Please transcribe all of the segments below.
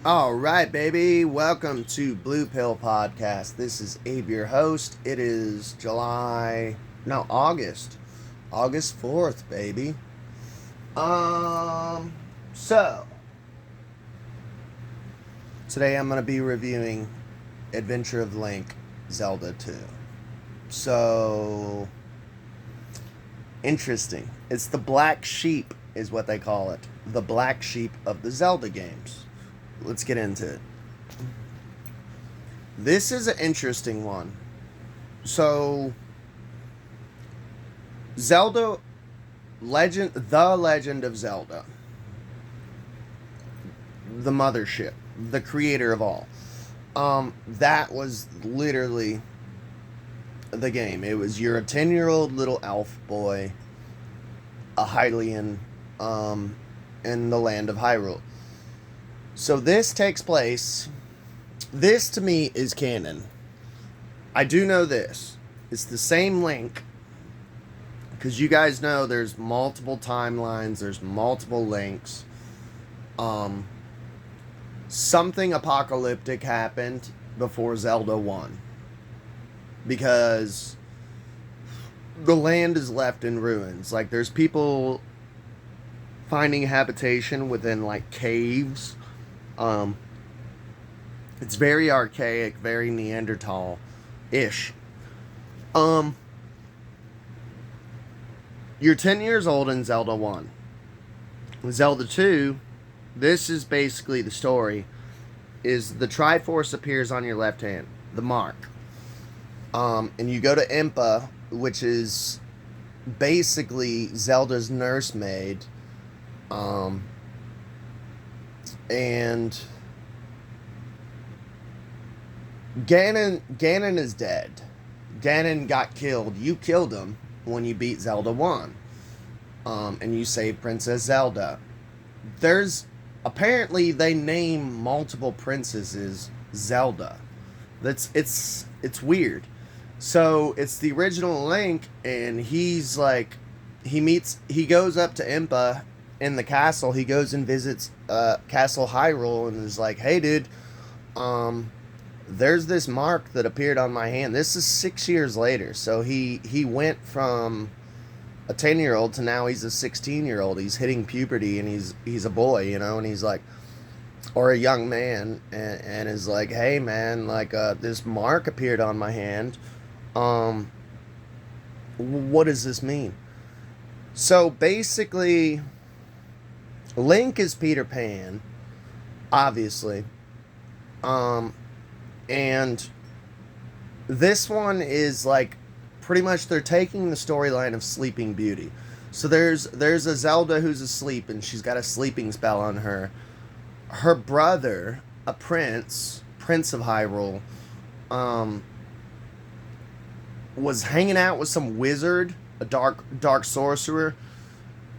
All right, baby. Welcome to Blue Pill Podcast. This is Abe, your host. It is August 4th, baby. Um, so today I'm going to be reviewing Adventure of Link Zelda 2. So, interesting. It's the black sheep, is what they call it. The black sheep of the Zelda games. Let's get into it. This is an interesting one. So, Zelda The Legend of Zelda, the mothership, the creator of all. That was literally the game. It was you're a 10-year-old little elf boy, a Hylian, in the land of Hyrule. So this takes place. This to me is canon. I do know this. It's the same Link. Because you guys know there's multiple timelines, there's multiple links. Something apocalyptic happened before Zelda 1. Because the land is left in ruins. Like, there's people finding habitation within, like, caves. It's very archaic, very Neanderthal-ish. You're 10 years old in Zelda 1. Zelda 2, this is basically the story, is the Triforce appears on your left hand, the mark. And you go to Impa, which is basically Zelda's nursemaid. And Ganon is dead. Ganon got killed. You killed him when you beat Zelda 1. And you saved Princess Zelda. Apparently they name multiple princesses Zelda. It's weird. So it's the original Link, and he's like, he goes up to Impa in the castle. He goes and visits Castle Hyrule and is like, hey dude, there's this mark that appeared on my hand. This is 6 years later. So he went from a 10-year-old to now he's a 16-year-old. He's hitting puberty, and he's a boy, and he's like, or a young man, and is like, hey man, like, this mark appeared on my hand. What does this mean? So basically, Link is Peter Pan, obviously. And this one is like, pretty much they're taking the storyline of Sleeping Beauty. So there's a Zelda who's asleep, and she's got a sleeping spell on her. Her brother, a prince of Hyrule, was hanging out with some wizard, a dark sorcerer,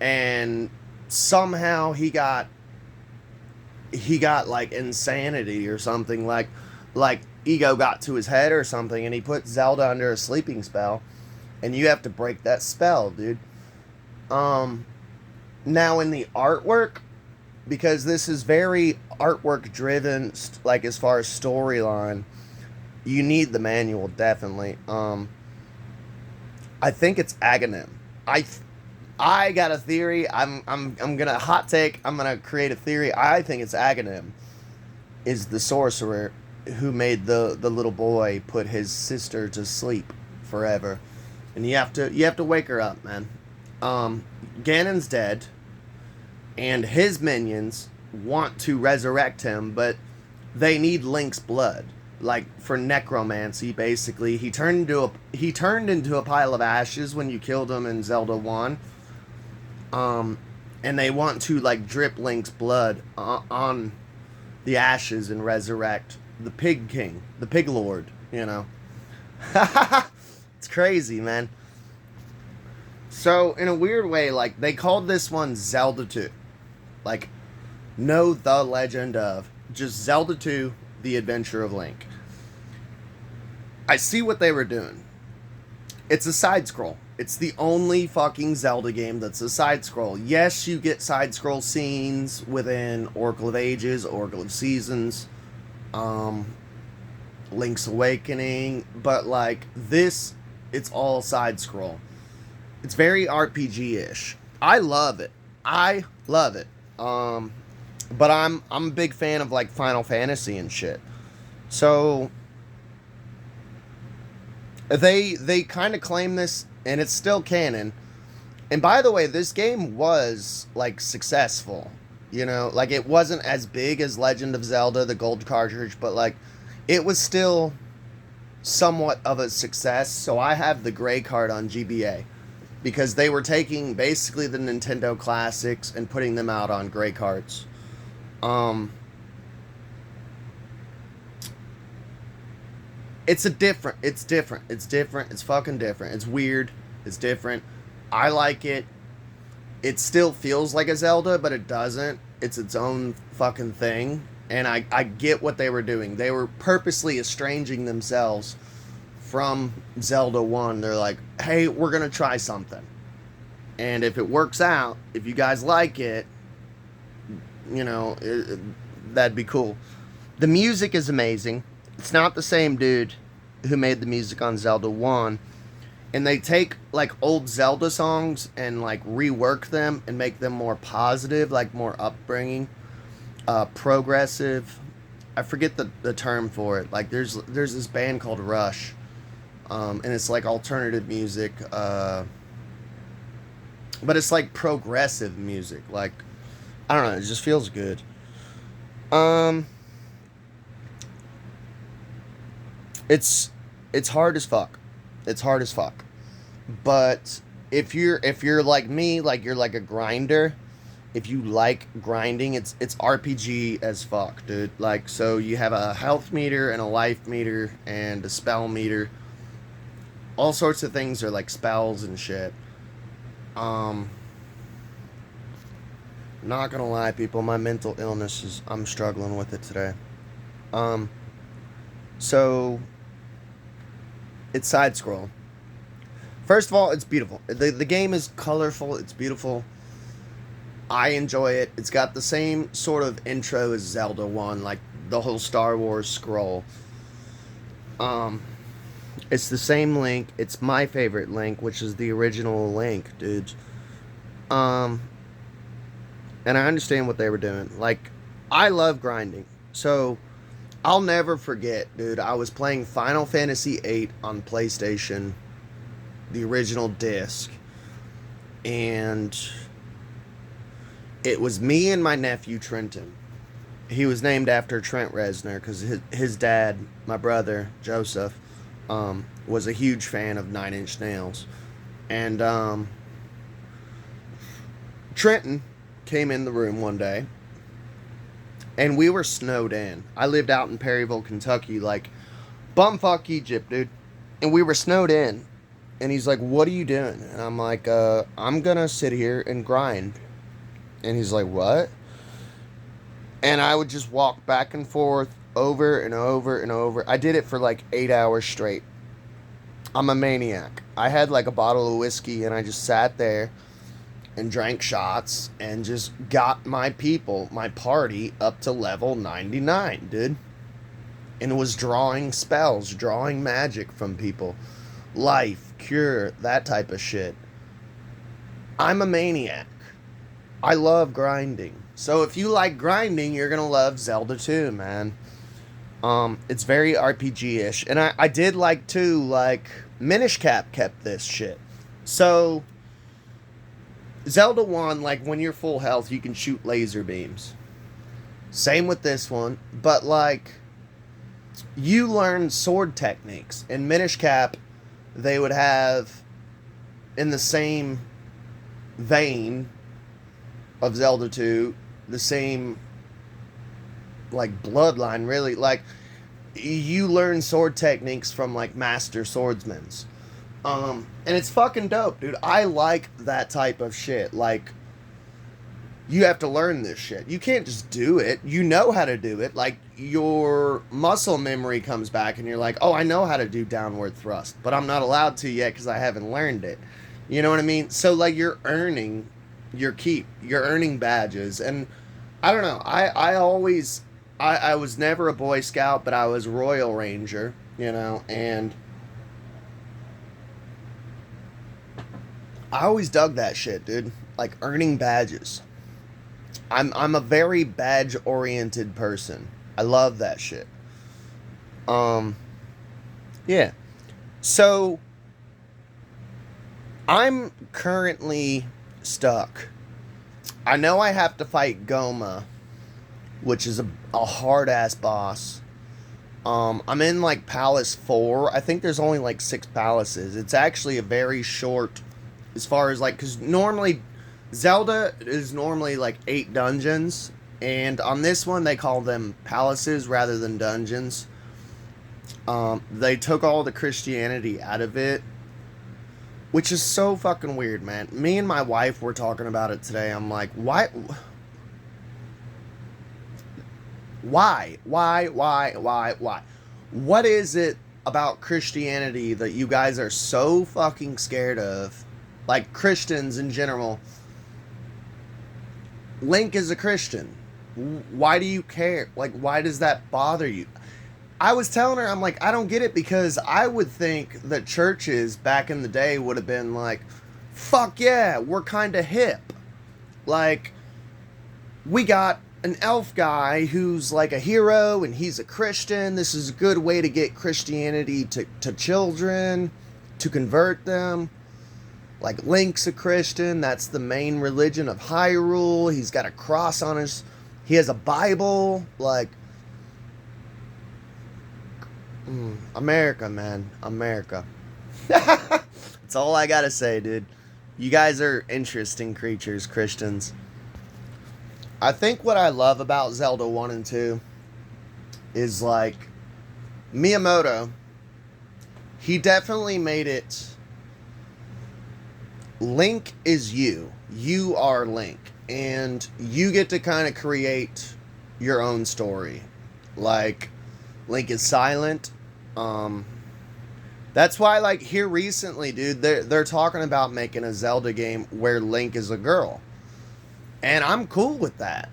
and somehow he got like insanity or something, like ego got to his head or something, and he put Zelda under a sleeping spell, and you have to break that spell, dude. Now in the artwork, because this is very artwork driven, like as far as storyline, you need the manual, definitely. I think it's Aghanim. I got a theory. I'm gonna hot take. I'm gonna create a theory. I think it's Aghanim is the sorcerer who made the little boy put his sister to sleep forever, and you have to wake her up, man. Ganon's dead, and his minions want to resurrect him, but they need Link's blood, like for necromancy. Basically, he turned into a pile of ashes when you killed him in Zelda 1. And they want to like drip Link's blood on the ashes and resurrect the Pig King, the Pig Lord, It's crazy, man. So, in a weird way, like, they called this one Zelda 2. Like, no The Legend of, just Zelda 2, The Adventure of Link. I see what they were doing. It's a side scroll. It's the only fucking Zelda game that's a side scroll. Yes, you get side scroll scenes within Oracle of Ages, Oracle of Seasons, um, Link's Awakening, but like this, it's all side scroll. It's very RPG ish. I love it. I love it. But I'm a big fan of like Final Fantasy and shit. So they kind of claim this, and it's still canon. And by the way, this game was like successful. You know, like it wasn't as big as Legend of Zelda, the gold cartridge, but like it was still somewhat of a success. So I have the gray card on GBA because they were taking basically the Nintendo classics and putting them out on gray cards. It's different. It's fucking different. It's weird. It's different. I like it. It still feels like a Zelda, but it doesn't. It's its own fucking thing. And I get what they were doing. They were purposely estranging themselves from Zelda 1. They're like, hey, we're going to try something. And if it works out, if you guys like it, you know, that'd be cool. The music is amazing. It's not the same dude who made the music on Zelda 1. And they take, like, old Zelda songs and, like, rework them and make them more positive, like, more upbringing, progressive. I forget the term for it. Like, there's this band called Rush. And it's, like, alternative music. But it's, like, progressive music. Like, I don't know. It just feels good. It's hard as fuck. It's hard as fuck. But if you're like me, like you're like a grinder, if you like grinding, it's RPG as fuck, dude. Like, so you have a health meter and a life meter and a spell meter. All sorts of things are like spells and shit. Not gonna lie, people, my mental illness is, I'm struggling with it today. So it's side scroll. First of all, it's beautiful. The game is colorful. It's beautiful. I enjoy it. It's got the same sort of intro as Zelda 1, like the whole Star Wars scroll. It's the same Link. It's my favorite Link, which is the original Link, dudes. And I understand what they were doing. Like, I love grinding. So I'll never forget, dude. I was playing Final Fantasy VIII on PlayStation, the original disc, and it was me and my nephew Trenton. He was named after Trent Reznor because his dad, my brother Joseph, was a huge fan of Nine Inch Nails, and Trenton came in the room one day. And we were snowed in. I lived out in Perryville, Kentucky, like, bumfuck Egypt, dude. And we were snowed in. And he's like, what are you doing? And I'm like, I'm gonna sit here and grind. And he's like, what? And I would just walk back and forth over and over and over. I did it for like 8 hours straight. I'm a maniac. I had like a bottle of whiskey and I just sat there and drank shots and just got my people, my party, up to level 99, dude. And it was drawing spells, drawing magic from people. Life, cure, that type of shit. I'm a maniac. I love grinding. So if you like grinding, you're gonna love Zelda 2, man. It's very RPG-ish. And I did like, too, like, Minish Cap kept this shit. So Zelda 1, like, when you're full health, you can shoot laser beams. Same with this one. But, like, you learn sword techniques. In Minish Cap, they would have, in the same vein of Zelda 2, the same, like, bloodline, really. Like, you learn sword techniques from, like, master swordsmen. And it's fucking dope, dude. I like that type of shit. Like, you have to learn this shit. You can't just do it. You know how to do it. Like, your muscle memory comes back and you're like, oh, I know how to do downward thrust, but I'm not allowed to yet because I haven't learned it. You know what I mean? So like you're earning your keep. You're earning badges. And I don't know. I always I was never a Boy Scout, but I was Royal Ranger, you know, and I always dug that shit, dude. Like earning badges. I'm a very badge oriented person. I love that shit. Um yeah. So I'm currently stuck. I know I have to fight Goma, which is a hard ass boss. I'm in like Palace 4. I think there's only like 6 palaces. It's actually a very short, as far as like, because normally Zelda is normally like 8 dungeons, and on this one they call them palaces rather than dungeons. They took all the Christianity out of it, which is so fucking weird, man. Me and my wife were talking about it today. I'm like, why? Why? What is it about Christianity that you guys are so fucking scared of? Like Christians in general. Link is a Christian. Why do you care? Like, why does that bother you? I was telling her, I'm like, I don't get it, because I would think that churches back in the day would have been like, fuck yeah, we're kind of hip. Like, we got an elf guy who's like a hero and he's a Christian. This is a good way to get Christianity to children, to convert them. Like, Link's a Christian. That's the main religion of Hyrule. He's got a cross on his... He has a Bible. Like... America, man. America. That's all I gotta say, dude. You guys are interesting creatures, Christians. I think what I love about Zelda 1 and 2 is, like, Miyamoto, he definitely made it... Link is you. You are Link. And you get to kind of create your own story. Like, Link is silent. That's why, like, here recently, dude, they're talking about making a Zelda game where Link is a girl. And I'm cool with that.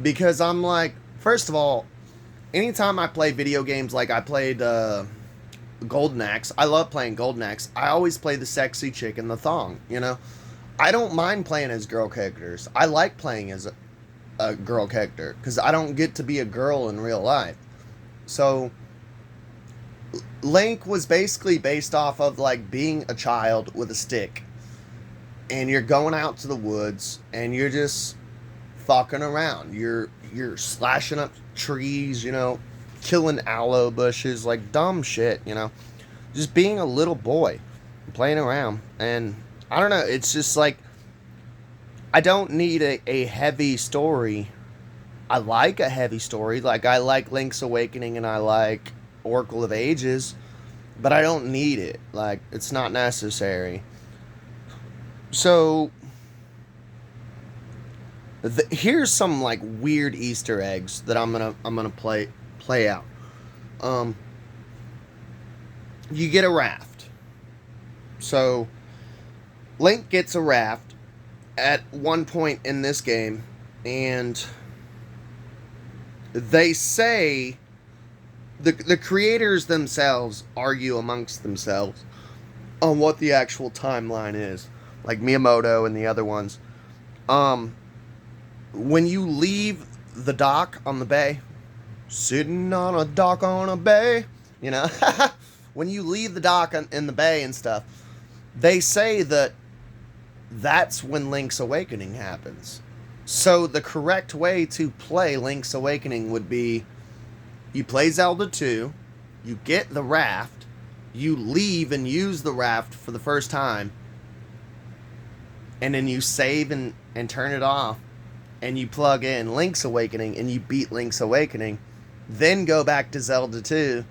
Because I'm like, first of all, anytime I play video games, like I played Golden Axe. I love playing Golden Axe. I always play the sexy chick in the thong, you know? I don't mind playing as girl characters. I like playing as a girl character, because I don't get to be a girl in real life. So, Link was basically based off of, like, being a child with a stick. And you're going out to the woods, and you're just fucking around. You're slashing up trees, you know, killing aloe bushes, like dumb shit, you know. Just being a little boy, playing around. And I don't know, it's just like, I don't need a heavy story. I like a heavy story. Like, I like Link's Awakening and I like Oracle of Ages, but I don't need it. Like, it's not necessary. So, here's some, like, weird Easter eggs that I'm gonna play out. You get a raft. So, Link gets a raft at one point in this game, and they say the creators themselves argue amongst themselves on what the actual timeline is, like Miyamoto and the other ones. When you leave the dock on the bay, sitting on a dock on a bay, you know, when you leave the dock in the bay and stuff, they say that that's when Link's Awakening happens. So the correct way to play Link's Awakening would be, you play Zelda 2, you get the raft, you leave and use the raft for the first time, and then you save and turn it off, and you plug in Link's Awakening, and you beat Link's Awakening, then go back to Zelda 2,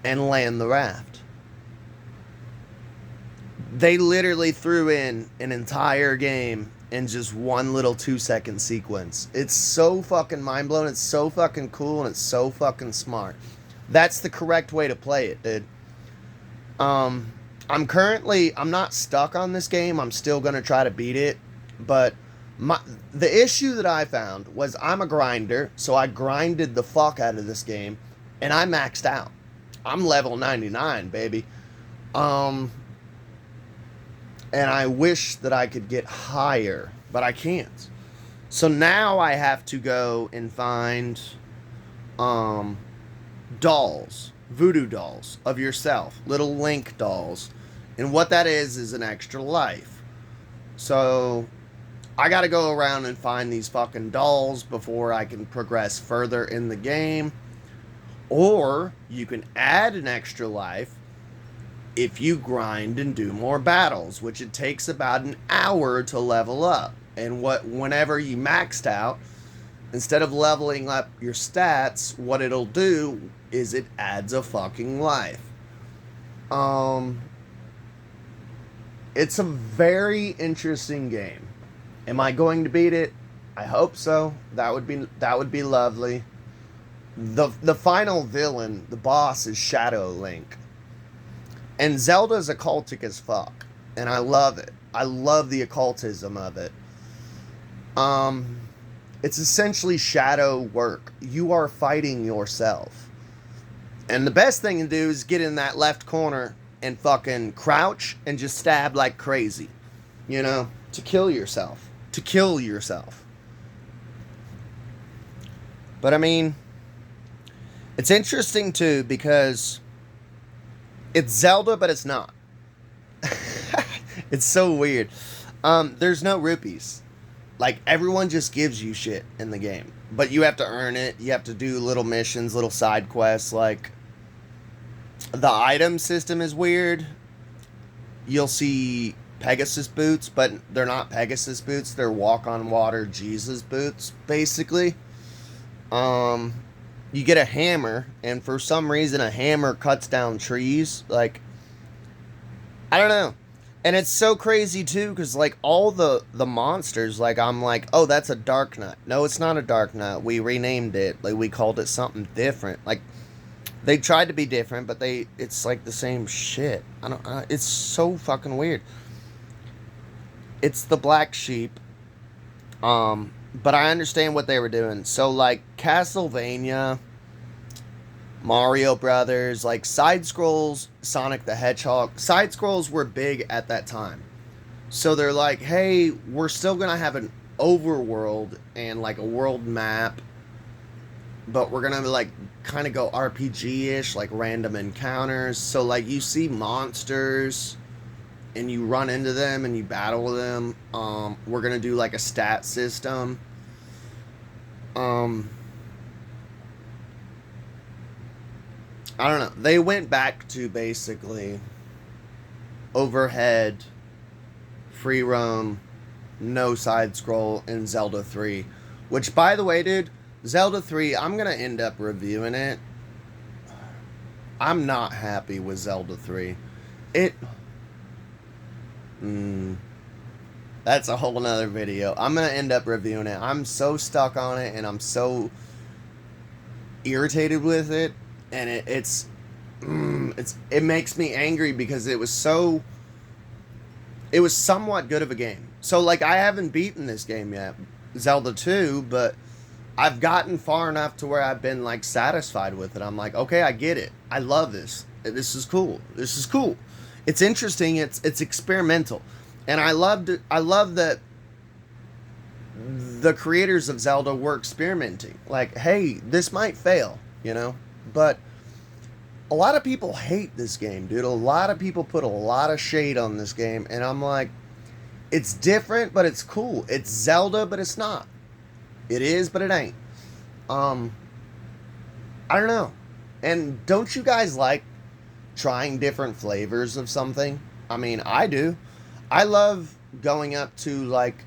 and land the raft. They literally threw in an entire game in just one little 2-second sequence. It's so fucking mind-blowing, it's so fucking cool, and it's so fucking smart. That's the correct way to play it, dude. I'm not stuck on this game. I'm still going to try to beat it, but the issue that I found was I'm a grinder, so I grinded the fuck out of this game and I maxed out. I'm level 99, baby. Um and I wish that I could get higher, but I can't. So now I have to go and find um dolls, voodoo dolls of yourself, little Link dolls. And what that is an extra life. So I got to go around and find these fucking dolls before I can progress further in the game. Or you can add an extra life if you grind and do more battles, which it takes about an hour to level up. And whenever you maxed out, instead of leveling up your stats, what it'll do is it adds a fucking life. It's a very interesting game. Am I going to beat it? I hope so. That would be lovely. The final villain, the boss, is Shadow Link. And Zelda's occultic as fuck. And I love it. I love the occultism of it. It's essentially shadow work. You are fighting yourself. And the best thing to do is get in that left corner and fucking crouch and just stab like crazy. You know? To kill yourself. To kill yourself. But I mean, it's interesting too because it's Zelda, but it's not. It's so weird. There's no rupees. Like, everyone just gives you shit in the game. But you have to earn it. You have to do little missions, little side quests. Like, the item system is weird. You'll see Pegasus boots, but they're not Pegasus boots. They're walk-on-water Jesus boots, basically. You get a hammer, and for some reason a hammer cuts down trees. Like, I don't know. And it's so crazy too, because like all the monsters, like I'm like, oh, that's a dark nut. No, it's not a dark nut. We renamed it. Like, we called it something different. Like, they tried to be different, but it's like the same shit. It's so fucking weird. It's the black sheep. But I understand what they were doing. So like Castlevania, Mario Brothers, like side scrolls, Sonic the Hedgehog. Side scrolls were big at that time. So they're like, hey, we're still going to have an overworld and like a world map, but we're going to like kind of go RPG-ish, like random encounters. So like you see monsters and you run into them and you battle them. We're going to do like a stat system. I don't know. They went back to basically overhead, free roam, no side scroll in Zelda 3. Which, by the way, dude, Zelda 3, I'm going to end up reviewing it. I'm not happy with Zelda 3. That's a whole nother video. I'm going to end up reviewing it. I'm so stuck on it, and I'm so irritated with it. And it makes me angry because it was somewhat good of a game. So like, I haven't beaten this game yet, Zelda 2, but I've gotten far enough to where I've been like satisfied with it. I'm like, okay, I get it. I love this. This is cool. This is cool. It's interesting. It's experimental, and I love that the creators of Zelda were experimenting. Like, hey, this might fail, you know. But a lot of people hate this game, dude. A lot of people put a lot of shade on this game. And I'm like, it's different, but it's cool. It's Zelda, but it's not. It is, but it ain't. I don't know. And don't you guys like trying different flavors of something? I mean, I do. I love going up to, like,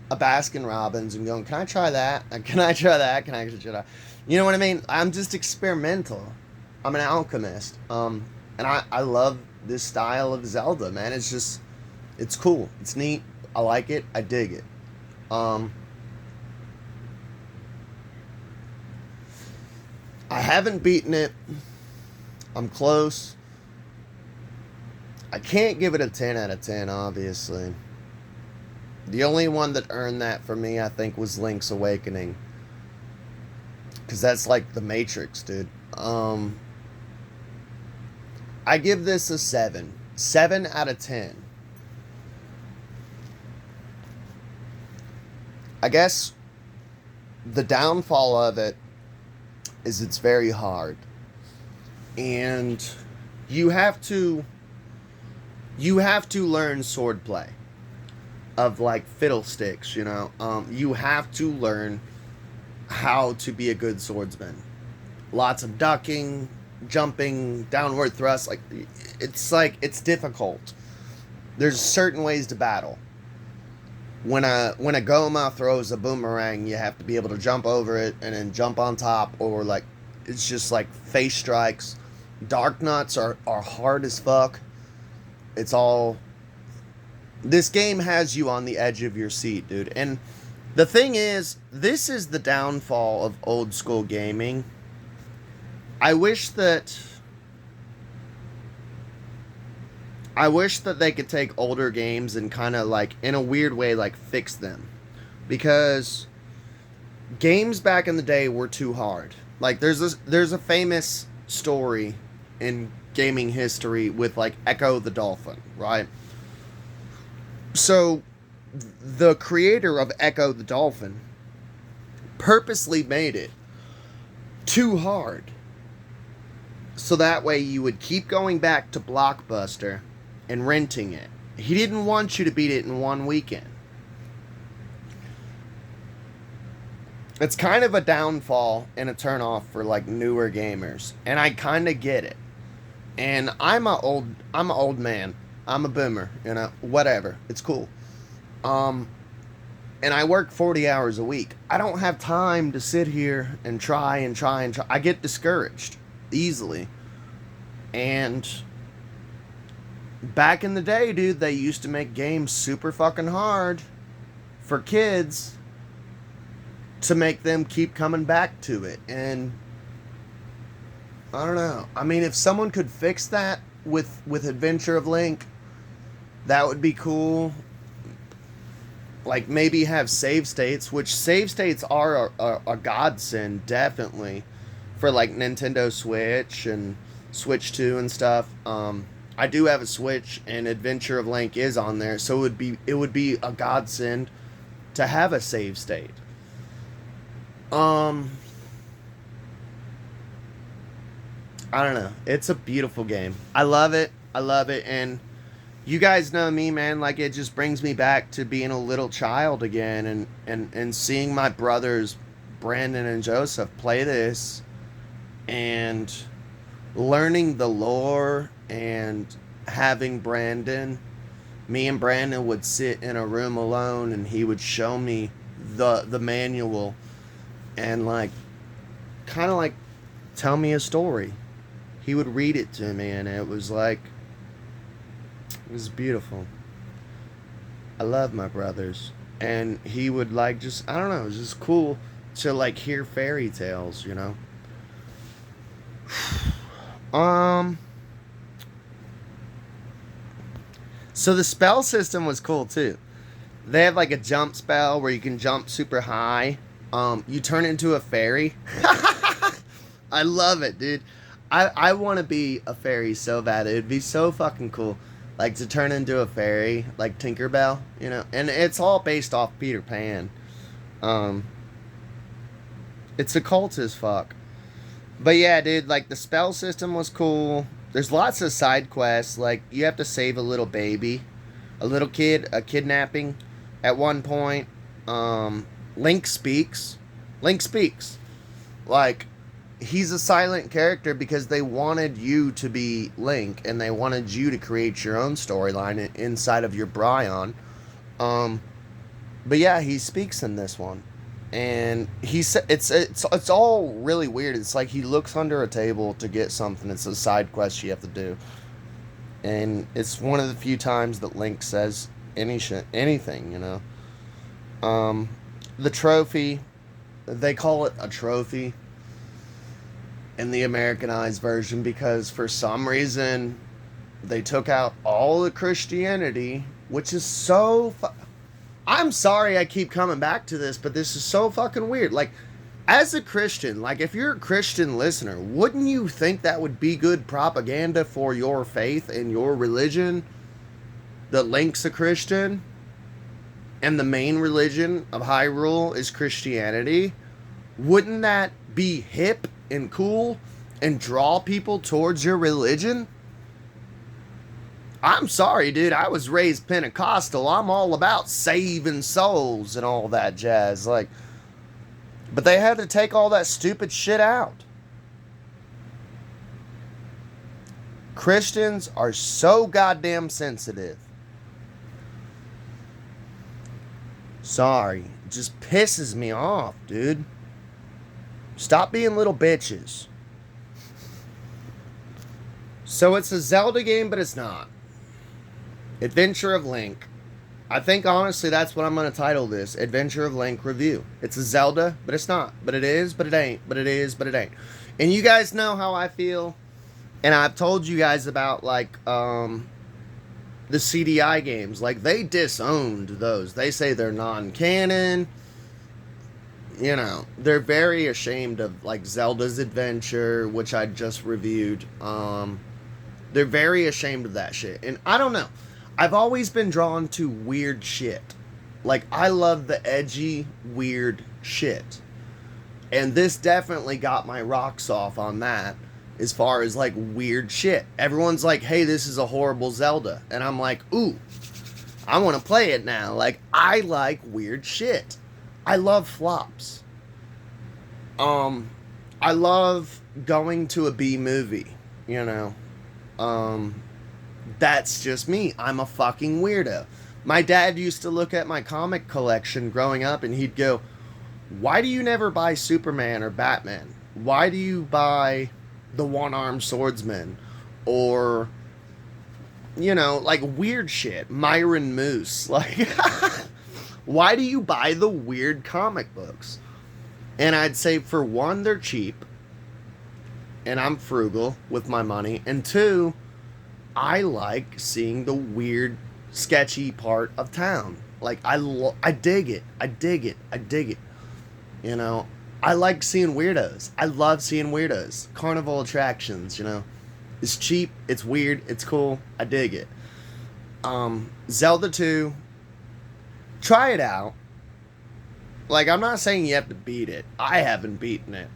a Baskin Robbins and going, can I try that? Can I try that? Can I try that? You know what I mean? I'm just experimental. I'm an alchemist. And I love this style of Zelda, man. It's just, it's cool. It's neat. I like it. I dig it. I haven't beaten it. I'm close. I can't give it a 10 out of 10, obviously. The only one that earned that for me, I think, was Link's Awakening. Because that's like the Matrix, dude. I give this a 7. 7 out of 10. I guess the downfall of it is it's very hard. And you have to learn swordplay of like fiddlesticks, you know. You have to learn how to be a good swordsman. Lots of ducking, jumping, downward thrust. Like it's difficult. There's certain ways to battle. When a Goma throws a boomerang, you have to be able to jump over it and then jump on top, or like it's just like face strikes. Dark nuts are hard as fuck. It's all. This game has you on the edge of your seat, dude. And the thing is, this is the downfall of old school gaming. I wish that they could take older games and kind of like, in a weird way, like fix them. Because games back in the day were too hard. Like there's a famous story in gaming history with like Echo the Dolphin, right? So the creator of Echo the Dolphin purposely made it too hard. So that way you would keep going back to Blockbuster and renting it. He didn't want you to beat it in one weekend. It's kind of a downfall and a turnoff for like newer gamers, and I kind of get it. And I'm an old man. I'm a boomer, you know, whatever. It's cool. And I work 40 hours a week. I don't have time to sit here and try. I get discouraged easily. And back in the day, dude, they used to make games super fucking hard for kids to make them keep coming back to it. And I don't know. I mean, if someone could fix that with Adventure of Link, that would be cool. Like maybe have save states, which save states are a godsend, definitely, for like Nintendo Switch and Switch 2 and stuff. I do have a Switch, and Adventure of Link is on there, so it would be a godsend to have a save state. I don't know. It's a beautiful game. I love it, and you guys know me, man. Like, it just brings me back to being a little child again, and seeing my brothers, Brandon and Joseph, play this, and learning the lore, and having Brandon. Me and Brandon would sit in a room alone, and he would show me the manual, and like, kind of like, tell me a story. He would read it to me, and it was like, it was beautiful. I love my brothers. And he would like just, I don't know, it was just cool to like hear fairy tales, you know. So the spell system was cool too. They have like a jump spell where you can jump super high. You turn into a fairy. I love it, dude. I want to be a fairy so bad. It would be so fucking cool. Like to turn into a fairy, like Tinkerbell, you know. And it's all based off Peter Pan. It's occult as fuck. But yeah, dude, like the spell system was cool. There's lots of side quests. Like you have to save a little baby, a little kid, a kidnapping. At one point, Link speaks. Like, he's a silent character because they wanted you to be Link, and they wanted you to create your own storyline inside of your Bryon. But yeah, he speaks in this one, and he said it's all really weird. It's like he looks under a table to get something. It's a side quest you have to do, and it's one of the few times that Link says anything, you know. The trophy, they call it a trophy in the Americanized version because for some reason They took out all the Christianity, which is so. I'm sorry I keep coming back to this, but this is so fucking weird. Like, as a Christian, like, if you're a Christian listener, wouldn't you think that would be good propaganda for your faith and your religion that links a Christian? And the main religion of Hyrule is Christianity. Wouldn't that be hip and cool and draw people towards your religion? I'm sorry, dude. I was raised Pentecostal. I'm all about saving souls and all that jazz. Like, but they had to take all that stupid shit out. Christians are so goddamn sensitive. Sorry. It just pisses me off, dude. Stop being little bitches. So it's a Zelda game, but it's not. Adventure of Link. I think honestly that's what I'm going to title this. Adventure of Link Review. It's a Zelda, but it's not. But it is, but it ain't. But it is, but it ain't. And you guys know how I feel. And I've told you guys about, like, the CDI games. Like, they disowned those. They say they're non-canon. You know, they're very ashamed of, like, Zelda's Adventure, which I just reviewed. They're very ashamed of that shit. And I don't know. I've always been drawn to weird shit. Like, I love the edgy, weird shit. And this definitely got my rocks off on that. As far as, like, weird shit. Everyone's like, hey, this is a horrible Zelda. And I'm like, ooh, I want to play it now. Like, I like weird shit. I love flops. I love going to a B movie, you know. That's just me. I'm a fucking weirdo. My dad used to look at my comic collection growing up and he'd go, why do you never buy Superman or Batman? Why do you buy the one-armed swordsman? Or, you know, like weird shit. Myron Moose. Like, why do you buy the weird comic books? And I'd say, for one, they're cheap. And I'm frugal with my money. And two, I like seeing the weird, sketchy part of town. Like, I dig it. I dig it. I dig it. You know, I like seeing weirdos. I love seeing weirdos. Carnival attractions, you know. It's cheap. It's weird. It's cool. I dig it. Zelda 2. Try it out. Like, I'm not saying you have to beat it. I haven't beaten it.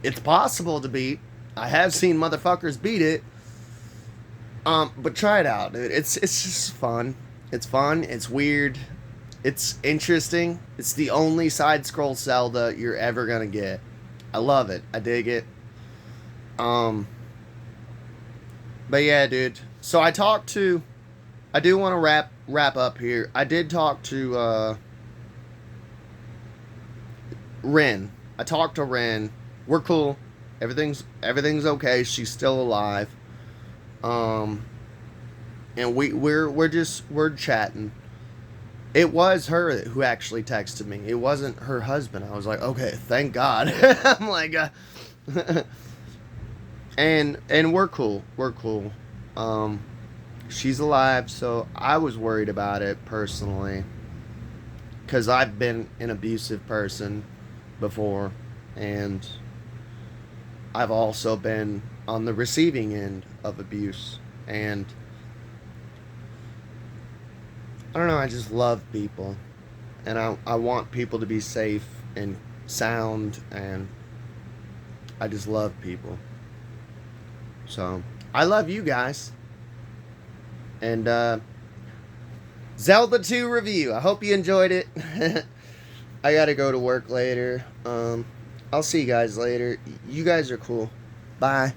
It's possible to beat. I have seen motherfuckers beat it. But try it out, dude. It's just fun. It's fun. It's weird. It's interesting. It's the only side-scroll Zelda you're ever gonna get. I love it. I dig it. But yeah, dude. So I do want to wrap up here. I did talk to Ren. I talked to Ren. We're cool. Everything's okay. She's still alive. And we're chatting. It was her who actually texted me. It wasn't her husband. I was like, okay, thank God. I'm like, and we're cool. We're cool. She's alive, so I was worried about it personally, because I've been an abusive person before, and I've also been on the receiving end of abuse, and I don't know, I just love people, and I want people to be safe and sound, and I just love people. So, I love you guys. And, Zelda 2 review. I hope you enjoyed it. I gotta go to work later. I'll see you guys later. You guys are cool. Bye.